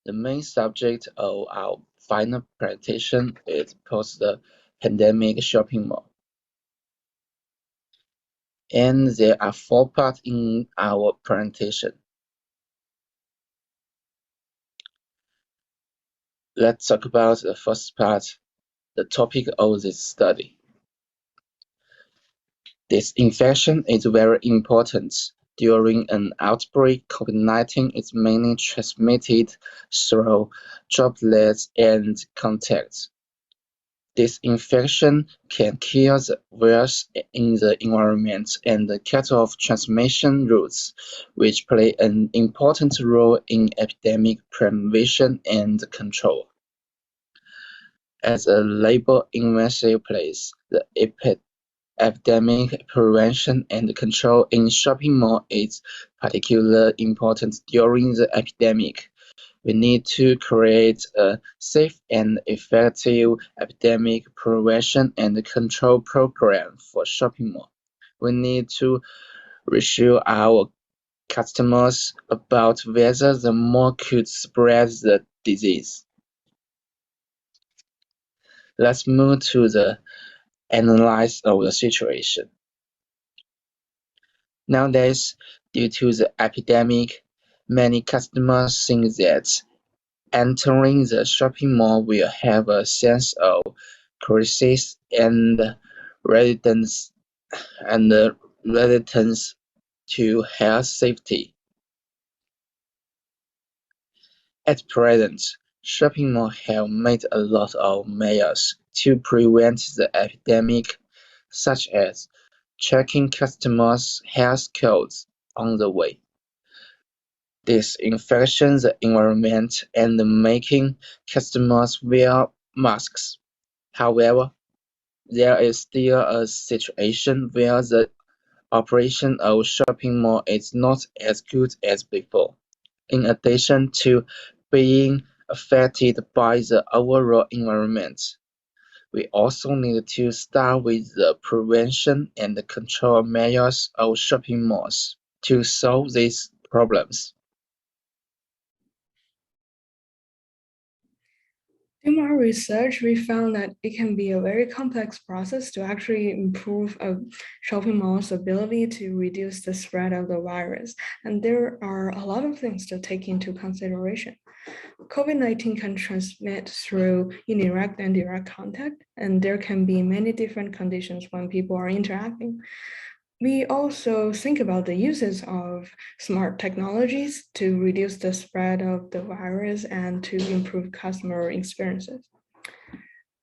The main subject of our final presentation is post-pandemic shopping mall. And there are 4 parts in our presentation. Let's talk about the first part, the topic of this study. Disinfection is very important. During an outbreak, COVID-19 is mainly transmitted through droplets and contacts. Disinfection can kill the virus in the environment and cut off transmission routes, which play an important role in epidemic prevention and control. As a labor-intensive place, the epidemic prevention and control in shopping malls is particularly important during the epidemic. We need to create a safe and effective epidemic prevention and control program for shopping malls. We need to reassure our customers about whether the mall could spread the disease. Let's move to the analysis of the situation. Nowadays, due to the epidemic, many customers think that entering the shopping mall will have a sense of crisis and reluctance to health safety. At present, shopping malls have made a lot of measures to prevent the epidemic, such as checking customers' health codes on the way, disinfecting the environment, and making customers wear masks. However, there is still a situation where the operation of shopping mall is not as good as before. In addition to being affected by the overall environment, we also need to start with the prevention and control measures of shopping malls to solve these problems. In our research, we found that it can be a very complex process to actually improve a shopping mall's ability to reduce the spread of the virus. And there are a lot of things to take into consideration. COVID-19 can transmit through indirect and direct contact, and there can be many different conditions when people are interacting. We also think about the uses of smart technologies to reduce the spread of the virus and to improve customer experiences.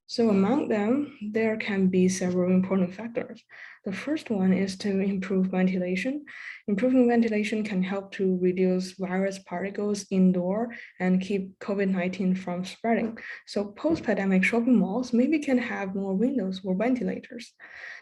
So among them, there can be several important factors. The first one is to improve ventilation. Improving ventilation can help to reduce virus particles indoor and keep COVID-19 from spreading. So post-pandemic shopping malls maybe can have more windows or ventilators.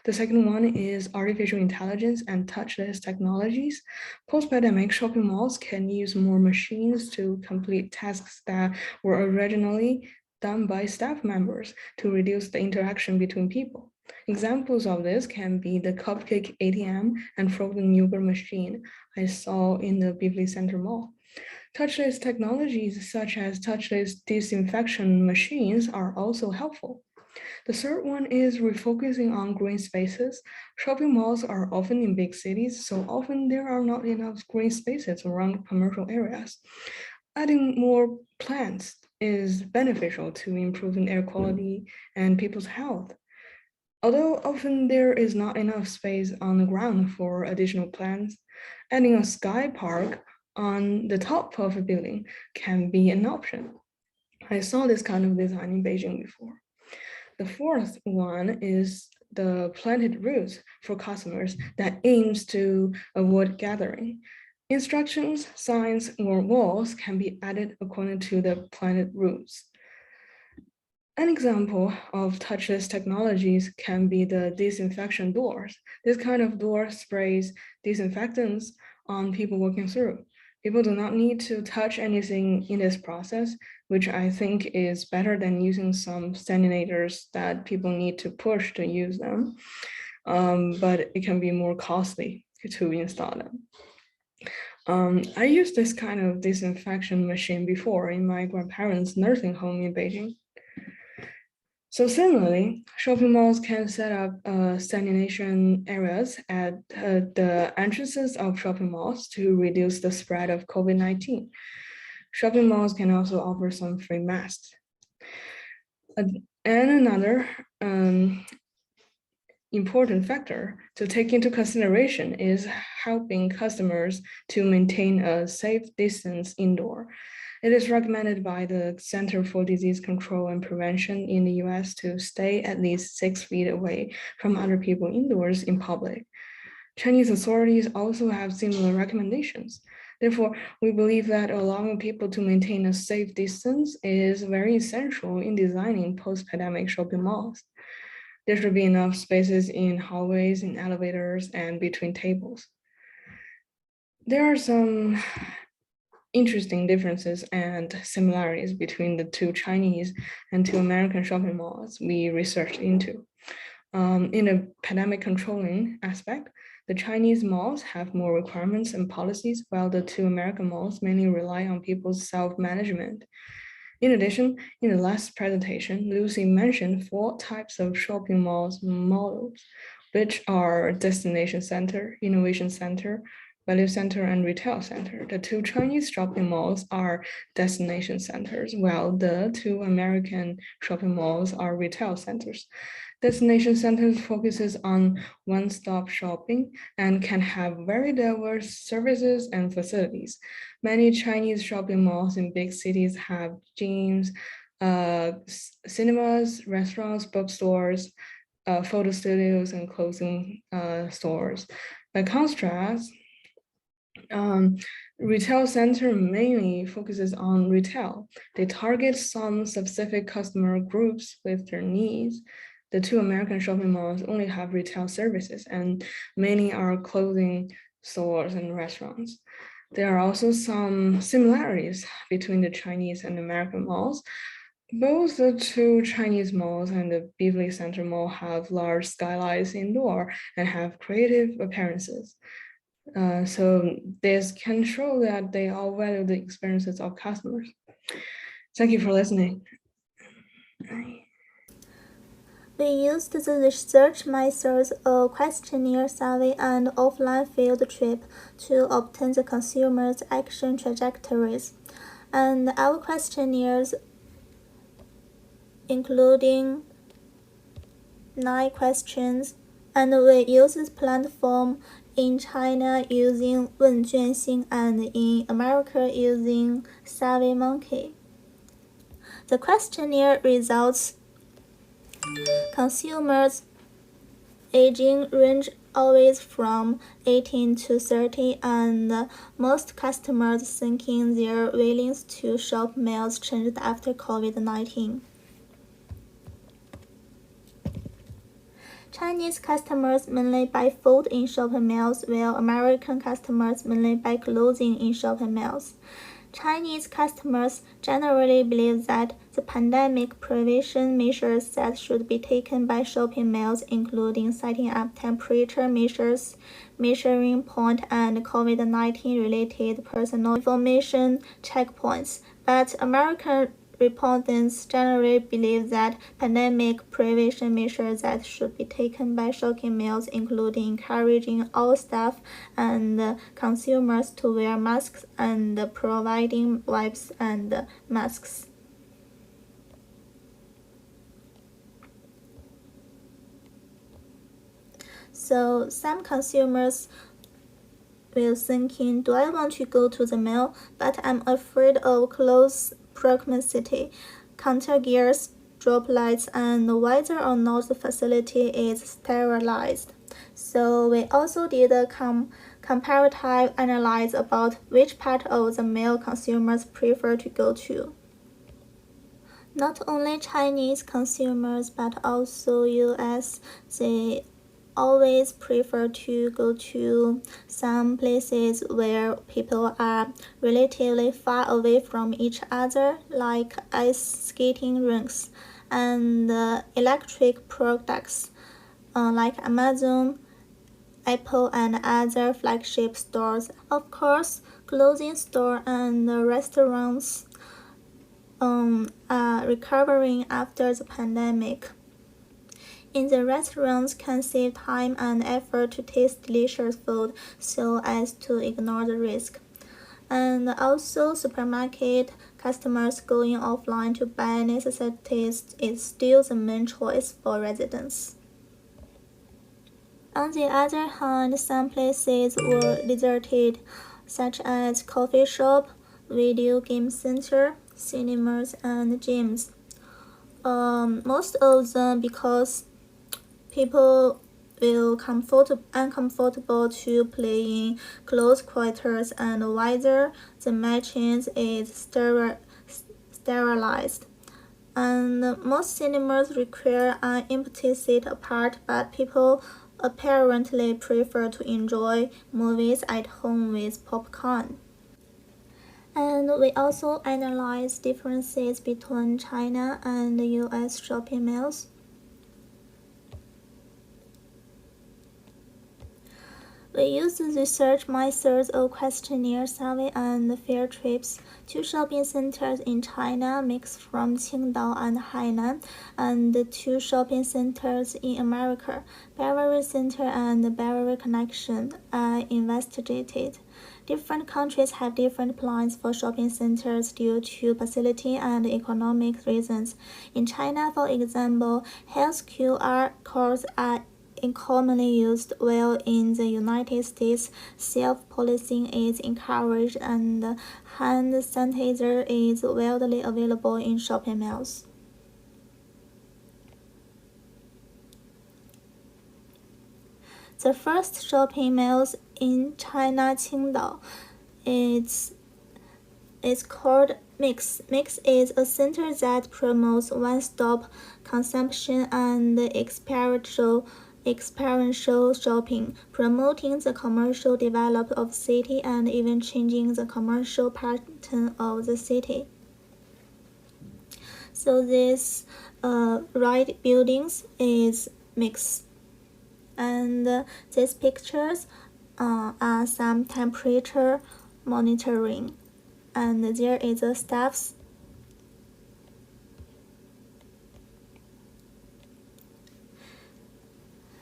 The second one is artificial intelligence and touchless technologies. Post-pandemic shopping malls can use more machines to complete tasks that were originally done by staff members to reduce the interaction between people. Examples of this can be the cupcake ATM and frozen yogurt machine I saw in the Bivli Center Mall. Touchless technologies such as touchless disinfection machines are also helpful. The third one is refocusing on green spaces. Shopping malls are often in big cities, so often there are not enough green spaces around commercial areas. Adding more plants is beneficial to improving air quality and people's health. Although often there is not enough space on the ground for additional plants, adding a sky park on the top of a building can be an option. I saw this kind of design in Beijing before. The fourth one is the planted routes for customers that aims to avoid gathering. Instructions, signs, or walls can be added according to the planted routes. An example of touchless technologies can be the disinfection doors. This kind of door sprays disinfectants on people walking through. People do not need to touch anything in this process, which I think is better than using some sanitizers that people need to push to use them, but it can be more costly to install them. I used this kind of disinfection machine before in my grandparents' nursing home in Beijing. So similarly, shopping malls can set up sanitation areas at the entrances of shopping malls to reduce the spread of COVID-19. Shopping malls can also offer some free masks. And another important factor to take into consideration is helping customers to maintain a safe distance indoor. It is recommended by the Center for Disease Control and Prevention in the US to stay at least 6 feet away from other people indoors in public. Chinese authorities also have similar recommendations. Therefore, we believe that allowing people to maintain a safe distance is very essential in designing post-pandemic shopping malls. There should be enough spaces in hallways, in elevators, and between tables. There are some interesting differences and similarities between the two Chinese and two American shopping malls we researched into. In a pandemic controlling aspect, the Chinese malls have more requirements and policies, while the two American malls mainly rely on people's self-management. In addition, in the last presentation, Lucy mentioned 4 types of shopping malls models, which are destination center, innovation center, value center, and retail center. The two Chinese shopping malls are destination centers, while the two American shopping malls are retail centers. Destination centers focuses on one-stop shopping and can have very diverse services and facilities. Many Chinese shopping malls in big cities have gyms, cinemas, restaurants, bookstores, photo studios, and clothing stores. By contrast, retail center mainly focuses on retail. They target some specific customer groups with their needs. The two American shopping malls only have retail services, and many are clothing stores and restaurants. There are also some similarities between the Chinese and American malls. Both the two Chinese malls and the Beverly Center Mall have large skylights indoor and have creative appearances. So this can show that they all value the experiences of customers. Thank you for listening. We used the research methods of questionnaire survey and offline field trip to obtain the consumers' action trajectories. And our questionnaires, including 9 questions, and we use this platform in China using 问卷星 and in America using SurveyMonkey. The questionnaire results: consumers aging range always from 18 to 30, and most customers thinking their willingness to shop malls changed after COVID-19. Chinese customers mainly buy food in shopping malls, while American customers mainly buy clothing in shopping malls. Chinese customers generally believe that the pandemic prevention measures that should be taken by shopping malls, including setting up temperature measures, measuring point, and COVID-19 related personal information checkpoints. But American respondents generally believe that pandemic prevention measures that should be taken by shopping malls, including encouraging all staff and consumers to wear masks and providing wipes and masks. So some consumers will thinking, do I want to go to the mall, but I'm afraid of close proximity, contagious droplets, and whether or not the facility is sterilized. So we also did a comparative analysis about which part of the mall consumers prefer to go to. Not only Chinese consumers, but also US, they always prefer to go to some places where people are relatively far away from each other, like ice skating rinks and electric products like Amazon, Apple, and other flagship stores. Of course, Clothing stores and restaurants are recovering after the pandemic. In the restaurants can save time and effort to taste delicious food so as to ignore the risk. And also supermarket customers going offline to buy necessities is still the main choice for residents. On the other hand, some places were deserted, such as coffee shop, video game center, cinemas, and gyms. Most of them because people feel uncomfortable to play in close quarters and whether the machines is sterilized. And most cinemas require an empty seat apart, but people apparently prefer to enjoy movies at home with popcorn. And we also analyze differences between China and the US shopping malls. We use the research methods of questionnaire survey and field trips. Two shopping centers in China mixed from Qingdao and Hainan, and two shopping centers in America, Beverly Center and Beverly Connection, are investigated. Different countries have different plans for shopping centers due to facility and economic reasons. In China, for example, health QR codes are commonly used, while in the United States, self-policing is encouraged and hand sanitizer is widely available in shopping malls. The first shopping malls in China, Qingdao, is called Mix. Mix is a center that promotes one-stop consumption and experiential shopping, promoting the commercial development of city and even changing the commercial pattern of the city. So this right buildings is mixed, and these pictures are some temperature monitoring, and there is a staffs.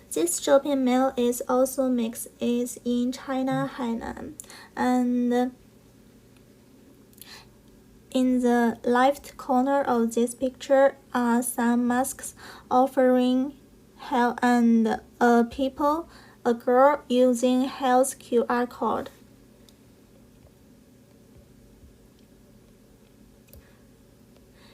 This shopping mall is also mixed, is in China, Hainan, and in the left corner of this picture are some masks offering help and a girl using health QR code.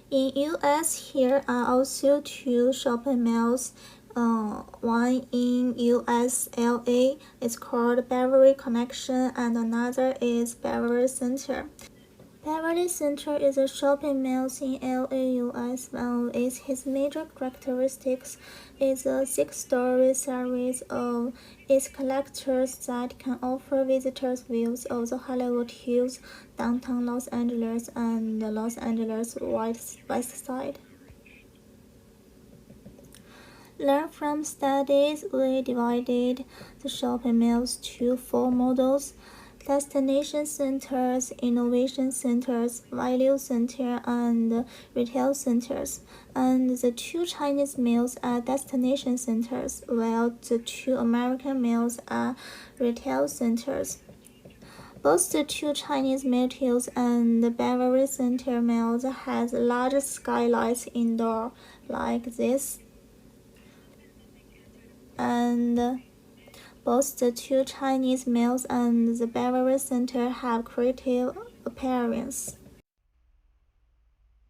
In US, here are also two shopping malls. One in US LA is called Beverly Connection and another is Beverly Center. Beverly Center is a shopping mall in LA, US. One of its major characteristics is a six-story series of its collectors that can offer visitors views of the Hollywood Hills, downtown Los Angeles, and the Los Angeles West Side. Learn from studies, we divided the shopping malls to four models: destination centers, innovation centers, value center, and retail centers. And the two Chinese malls are destination centers, while the two American malls are retail centers. Both the two Chinese malls and the Beverly Center malls has large skylights indoor like this, and both the two Chinese malls and the Beverly Center have creative appearance.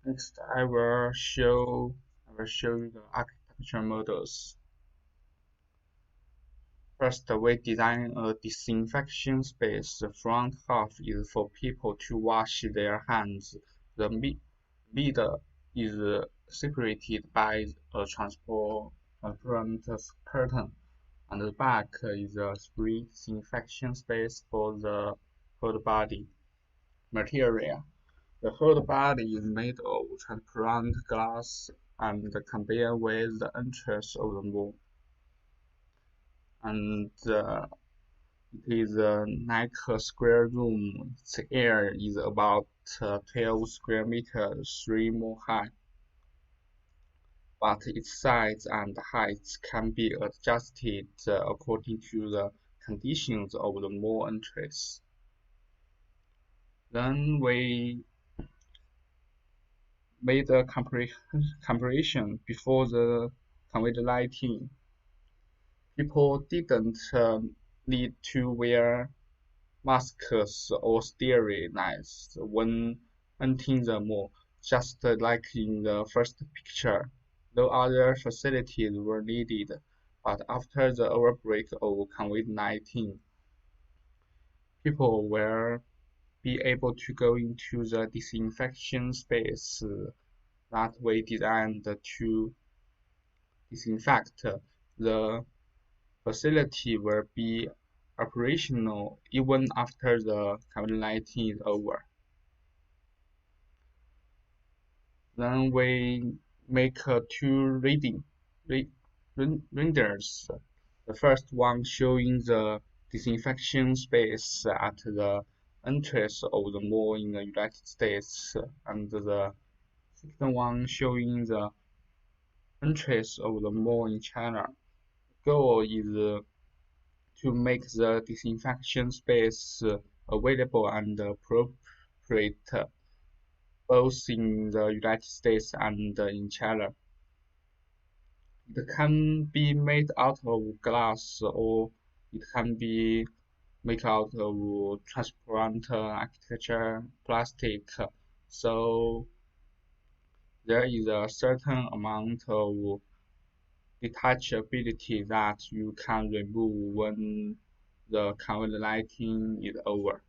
Next, I will show you the architecture models. First, we design a disinfection space. The front half is for people to wash their hands. The middle is separated by a transparent curtain, and the back is a free disinfection space for the whole body. Material. The whole body is made of transparent glass and can bear with the entrance of the moon. And It is a 9 square room. Its area is about 12 square meters, 3 more high, but its size and height can be adjusted according to the conditions of the mall entrance. Then we made a comparison before the COVID-19. People didn't need to wear masks or sterilized when entering the mall, just like in the first picture. No other facilities were needed, but after the outbreak of COVID-19, people will be able to go into the disinfection space that we designed to disinfect. The facility will be operational even after the COVID-19 is over. Then we make two renders. The first one showing the disinfection space at the entrance of the mall in the United States, and the second one showing the entrance of the mall in China. The goal is to make the disinfection space available and appropriate both in the United States and in China. It can be made out of glass or it can be made out of transparent architecture plastic. So there is a certain amount of detachability that you can remove when the COVID-19 is over.